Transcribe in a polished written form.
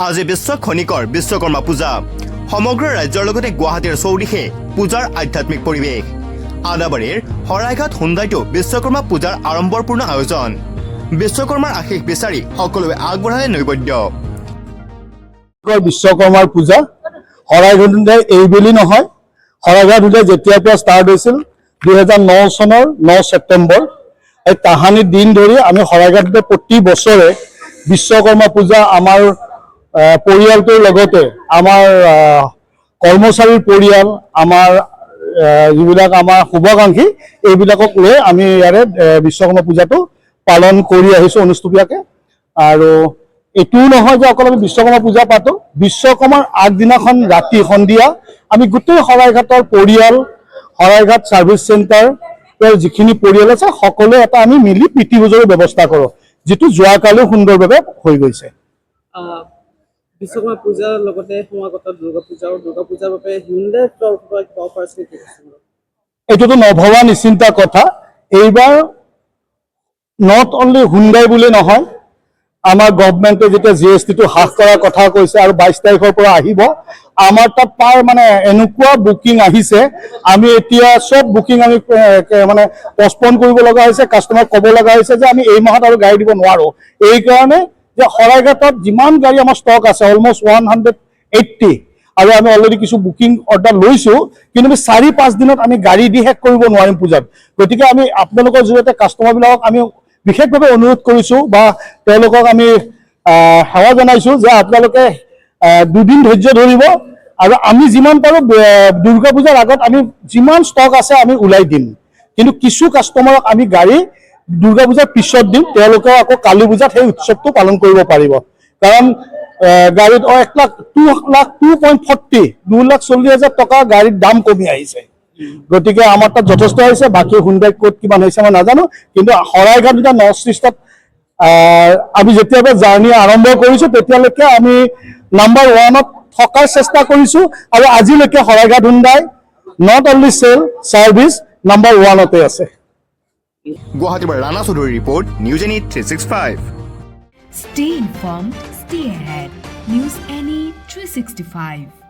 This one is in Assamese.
আজি বিশ্ব খনিকৰ বিশ্বকৰ্মা পূজা সমগ্ৰ ৰাজ্যৰ লগতে গুৱাহাটীৰ চৌদিশে পূজাৰ আধ্যাত্মিক পৰিৱেশ আদাবাৰীৰ হৰাইঘাট হুণ্ডাইতো বিশ্বকৰ্মা পূজাৰ আড়ম্বৰপূৰ্ণ আয়োজন বিশ্বকৰ্মাৰ আশীষ বিচাৰি সকলোৱে আগবঢ়ালে নৈবেদ্য বিশ্বকৰ্মাৰ পূজা হৰাইঘাট হুণ্ডাই এইবেলি নহয় হৰাইঘাট হুণ্ডাই যেতিয়াৰ পৰা ষ্টাৰ্ট হৈছিল 2009 চনৰ 9 ছেপ্টেম্বৰ এই তাহানিৰ দিন ধৰি আমি হৰাইঘাটতে প্ৰতি বছৰে বিশ্বকৰ্মা পূজা আমাৰ পৰিয়ালটোৰ লগতে আমাৰ কৰ্মচাৰীৰ পৰিয়াল আমাৰ যিবিলাক আমাৰ শুভাকাংক্ষী এইবিলাকক লৈ আমি ইয়াৰে বিশ্বকৰ্মা পূজাটো পালন কৰি আহিছোঁ অনুষ্ঠুপীয়াকৈ আৰু এইটোও নহয় যে অকল আমি বিশ্বকৰ্মা পূজা পাতোঁ বিশ্বকৰ্মাৰ আগদিনাখন ৰাতি সন্ধিয়া আমি গোটেই হৰাইঘাটৰ পৰিয়াল হৰাইঘাট ছাৰ্ভিচ চেণ্টাৰ যিখিনি পৰিয়াল আছে সকলোৱে এটা আমি মিলি প্ৰীতি ভোজৰ ব্যৱস্থা কৰোঁ যিটো যোৱাকালিও সুন্দৰভাৱে হৈ গৈছে বিশ্বকৰ্মা পূজাৰ লগতে সমাগত দুৰ্গা পূজাৰ বাবে হিউণ্ডাইৰ অফাৰ এইটোতো নভবা নিশ্চিন্তা কথা এইবাৰ নট অনলি হুণ্ডাই বুলি নহয় আমাৰ গভৰ্ণমেণ্টে যেতিয়া GSTটো হ্ৰাস কৰাৰ কথা কৈছে আৰু 22 তাৰিখৰ পৰা আহিব আমাৰ তাত প্ৰায় মানে এনেকুৱা বুকিং আহিছে আমি এতিয়া সব বুকিং আমি মানে পষ্টপন কৰিব লগা হৈছে কাষ্টমাৰক ক'ব লগা হৈছে যে আমি এই মাহত আৰু গাড়ী দিব নোৱাৰোঁ এইকাৰণে যে হৰাইঘাটত যিমান গাড়ী আমাৰ ষ্টক আছে অলমষ্ট 180 আৰু আমি অলৰেডি কিছু বুকিং অৰ্ডাৰ লৈছোঁ কিন্তু আমি 4-5 দিনত আমি গাড়ী দি শেষ কৰিব নোৱাৰিম পূজাত গতিকে আমি আপোনালোকৰ জৰিয়তে কাষ্টমাৰবিলাকক আমি বিশেষভাৱে অনুৰোধ কৰিছোঁ বা তেওঁলোকক আমি সেৱা জনাইছোঁ যে আপোনালোকে দুদিন ধৈৰ্য ধৰিব আৰু আমি যিমান পাৰোঁ দুৰ্গা পূজাৰ আগত আমি যিমান ষ্টক আছে আমি ওলাই দিম কিন্তু কিছু কাষ্টমাৰক আমি গাড়ী দুৰ্গা পূজাৰ পিছত দিম তেওঁলোকে আকৌ কালী পূজাত সেই উৎসৱটো পালন কৰিব পাৰিব কাৰণ গাড়ীত 2,40,000 টকা গাড়ীৰ দাম কমি আহিছে গতিকে আমাৰ তাত যথেষ্ট হৈছে বাকী হুণ্ডাই ক'ত কিমান হৈছে মই নাজানো কিন্তু হৰাইঘাট দুটা নৰ্থ ইষ্টত আমি যেতিয়াবা জাৰ্ণি আৰম্ভ কৰিছোঁ তেতিয়ালৈকে আমি নাম্বাৰ 1ত থকাৰ চেষ্টা কৰিছোঁ আৰু আজিলৈকে Haraighat Hyundai not only sale service number 1তে আছে গুৱাহাটীৰ পৰা ৰাণা চৌধুৰীৰ report news any 365 Stay informed, stay ahead. News Any 365.